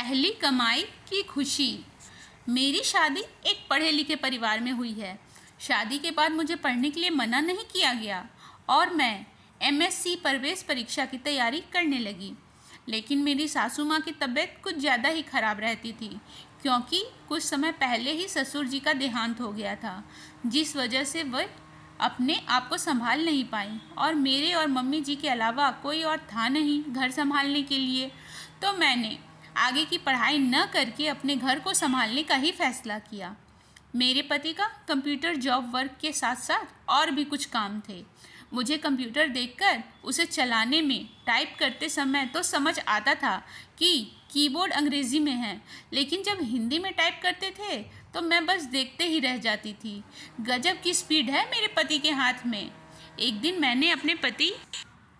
पहली कमाई की खुशी। मेरी शादी एक पढ़े लिखे परिवार में हुई है। शादी के बाद मुझे पढ़ने के लिए मना नहीं किया गया और मैं एमएससी प्रवेश परीक्षा की तैयारी करने लगी। लेकिन मेरी सासू माँ की तबीयत कुछ ज़्यादा ही ख़राब रहती थी, क्योंकि कुछ समय पहले ही ससुर जी का देहांत हो गया था, जिस वजह से वह अपने आप को संभाल नहीं पाई और मेरे और मम्मी जी के अलावा कोई और था नहीं घर संभालने के लिए। तो मैंने आगे की पढ़ाई न करके अपने घर को संभालने का ही फैसला किया। मेरे पति का कंप्यूटर जॉब वर्क के साथ साथ और भी कुछ काम थे। मुझे कंप्यूटर देखकर उसे चलाने में टाइप करते समय तो समझ आता था कि कीबोर्ड अंग्रेज़ी में है, लेकिन जब हिंदी में टाइप करते थे तो मैं बस देखते ही रह जाती थी। गजब की स्पीड है मेरे पति के हाथ में। एक दिन मैंने अपने पति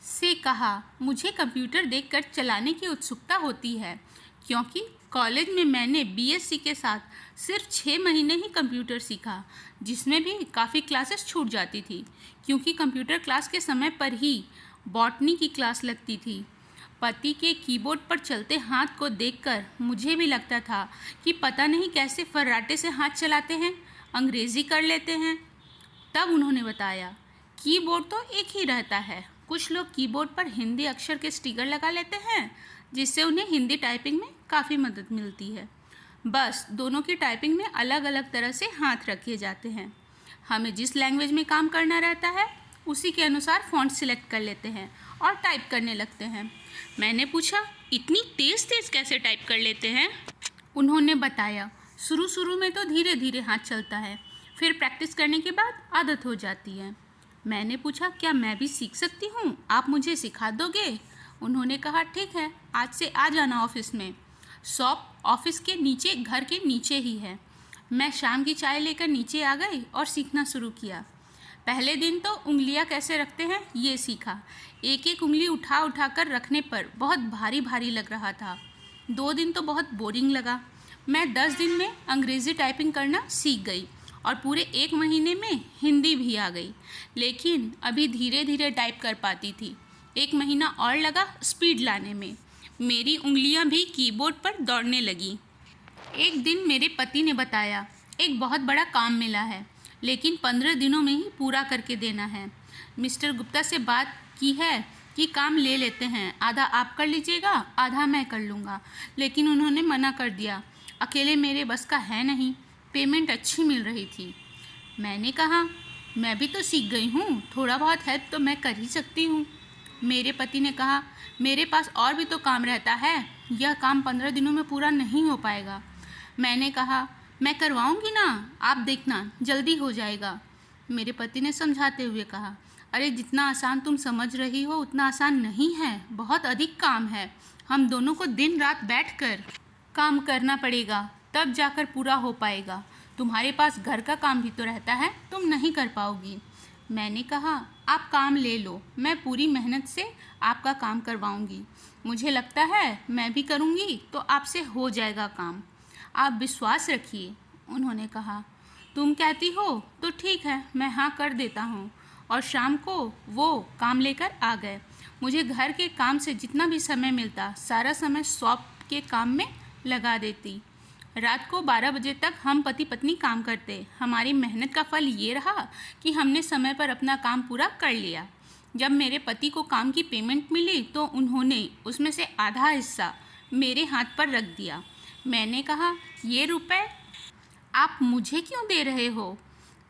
से कहा, मुझे कंप्यूटर देखकर चलाने की उत्सुकता होती है, क्योंकि कॉलेज में मैंने बीएससी के साथ सिर्फ 6 महीने ही कंप्यूटर सीखा, जिसमें भी काफ़ी क्लासेस छूट जाती थी, क्योंकि कंप्यूटर क्लास के समय पर ही बॉटनी की क्लास लगती थी। पति के कीबोर्ड पर चलते हाथ को देखकर मुझे भी लगता था कि पता नहीं कैसे फर्राटे से हाथ चलाते हैं, अंग्रेज़ी कर लेते हैं। तब उन्होंने बताया, कीबोर्ड तो एक ही रहता है, कुछ लोग कीबोर्ड पर हिंदी अक्षर के स्टिकर लगा लेते हैं, जिससे उन्हें हिंदी टाइपिंग में काफ़ी मदद मिलती है। बस दोनों की टाइपिंग में अलग अलग तरह से हाथ रखे जाते हैं। हमें जिस लैंग्वेज में काम करना रहता है उसी के अनुसार फ़ॉन्ट सिलेक्ट कर लेते हैं और टाइप करने लगते हैं। मैंने पूछा, इतनी तेज़ तेज़ कैसे टाइप कर लेते हैं? उन्होंने बताया, शुरू में तो धीरे धीरे हाथ चलता है, फिर प्रैक्टिस करने के बाद आदत हो जाती है। मैंने पूछा, क्या मैं भी सीख सकती हूँ? आप मुझे सिखा दोगे? उन्होंने कहा, ठीक है, आज से आ जाना ऑफिस में। शॉप ऑफिस के नीचे, घर के नीचे ही है। मैं शाम की चाय लेकर नीचे आ गई और सीखना शुरू किया। पहले दिन तो उंगलियां कैसे रखते हैं ये सीखा। एक एक उंगली उठा कर रखने पर बहुत भारी भारी लग रहा था। 2 दिन तो बहुत बोरिंग लगा। मैं 10 दिन में अंग्रेज़ी टाइपिंग करना सीख गई और पूरे 1 महीने में हिंदी भी आ गई, लेकिन अभी धीरे धीरे टाइप कर पाती थी। 1 महीना और लगा स्पीड लाने में। मेरी उंगलियां भी कीबोर्ड पर दौड़ने लगी। एक दिन मेरे पति ने बताया, एक बहुत बड़ा काम मिला है, लेकिन 15 दिनों में ही पूरा करके देना है। मिस्टर गुप्ता से बात की है कि काम ले लेते हैं, आधा आप कर लीजिएगा, आधा मैं कर लूँगा, लेकिन उन्होंने मना कर दिया। अकेले मेरे बस का है नहीं, पेमेंट अच्छी मिल रही थी। मैंने कहा, मैं भी तो सीख गई हूँ, थोड़ा बहुत हेल्प तो मैं कर ही सकती हूँ। मेरे पति ने कहा, मेरे पास और भी तो काम रहता है, यह काम 15 दिनों में पूरा नहीं हो पाएगा। मैंने कहा, मैं करवाऊँगी ना, आप देखना जल्दी हो जाएगा। मेरे पति ने समझाते हुए कहा, अरे जितना आसान तुम समझ रही हो उतना आसान नहीं है, बहुत अधिक काम है। हम दोनों को दिन रात बैठकर काम करना पड़ेगा, तब जाकर पूरा हो पाएगा। तुम्हारे पास घर का काम भी तो रहता है, तुम नहीं कर पाओगी। मैंने कहा, आप काम ले लो, मैं पूरी मेहनत से आपका काम करवाऊंगी। मुझे लगता है मैं भी करूंगी तो आपसे हो जाएगा काम, आप विश्वास रखिए। उन्होंने कहा, तुम कहती हो तो ठीक है, मैं हाँ कर देता हूँ। और शाम को वो काम लेकर आ गए। मुझे घर के काम से जितना भी समय मिलता सारा समय शॉप के काम में लगा देती। रात को 12 बजे तक हम पति पत्नी काम करते। हमारी मेहनत का फल ये रहा कि हमने समय पर अपना काम पूरा कर लिया। जब मेरे पति को काम की पेमेंट मिली तो उन्होंने उसमें से आधा हिस्सा मेरे हाथ पर रख दिया। मैंने कहा, ये रुपए आप मुझे क्यों दे रहे हो?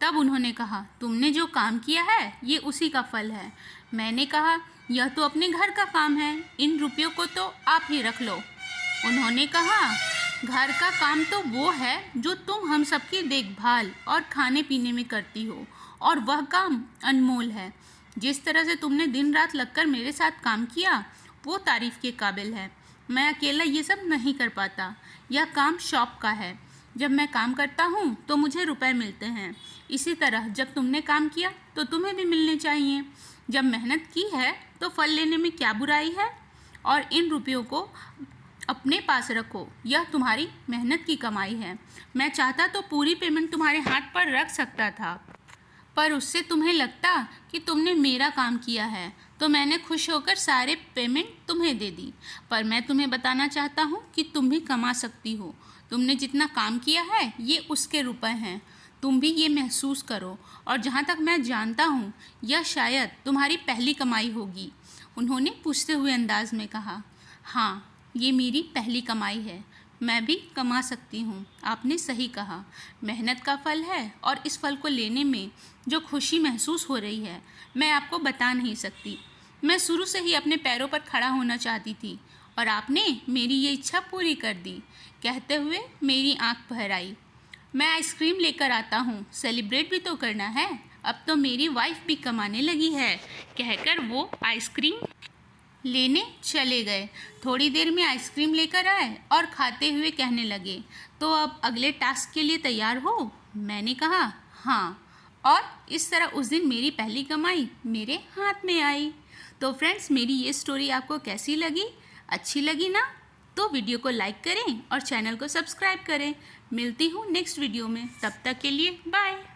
तब उन्होंने कहा, तुमने जो काम किया है ये उसी का फल है। मैंने कहा, यह तो अपने घर का काम है, इन रुपयों को तो आप ही रख लो। उन्होंने कहा, घर का काम तो वो है जो तुम हम सबकी देखभाल और खाने पीने में करती हो, और वह काम अनमोल है। जिस तरह से तुमने दिन रात लगकर मेरे साथ काम किया वो तारीफ़ के काबिल है। मैं अकेला ये सब नहीं कर पाता, यह काम शॉप का है। जब मैं काम करता हूँ तो मुझे रुपए मिलते हैं, इसी तरह जब तुमने काम किया तो तुम्हें भी मिलने चाहिए। जब मेहनत की है तो फल लेने में क्या बुराई है? और इन रुपयों को अपने पास रखो, यह तुम्हारी मेहनत की कमाई है। मैं चाहता तो पूरी पेमेंट तुम्हारे हाथ पर रख सकता था, पर उससे तुम्हें लगता कि तुमने मेरा काम किया है तो तो मैंने खुश होकर सारे पेमेंट तुम्हें दे दी। पर मैं तुम्हें बताना चाहता हूँ कि तुम भी कमा सकती हो। तुमने जितना काम किया है ये उसके रुपए हैं। तुम भी ये महसूस करो। और जहाँ तक मैं जानता हूँ यह शायद तुम्हारी पहली कमाई होगी। उन्होंने पूछते हुए अंदाज में कहा। हाँ, ये मेरी पहली कमाई है। मैं भी कमा सकती हूँ। आपने सही कहा। मेहनत का फल है और इस फल को लेने में जो खुशी महसूस हो रही है मैं आपको बता नहीं सकती। मैं शुरू से ही अपने पैरों पर खड़ा होना चाहती थी और आपने मेरी ये इच्छा पूरी कर दी। कहते हुए मेरी आंख भर आई। मैं आइसक्रीम लेकर आता हूँ, सेलिब्रेट भी तो करना है। अब तो मेरी वाइफ भी कमाने लगी है, कहकर वो आइसक्रीम लेने चले गए। थोड़ी देर में आइसक्रीम लेकर आए और खाते हुए कहने लगे, तो अब अगले टास्क के लिए तैयार हो? मैंने कहा हाँ। और इस तरह उस दिन मेरी पहली कमाई मेरे हाथ में आई। तो फ्रेंड्स, मेरी ये स्टोरी आपको कैसी लगी? अच्छी लगी ना? तो वीडियो को लाइक करें और चैनल को सब्सक्राइब करें। मिलती हूँ नेक्स्ट वीडियो में। तब तक के लिए बाय।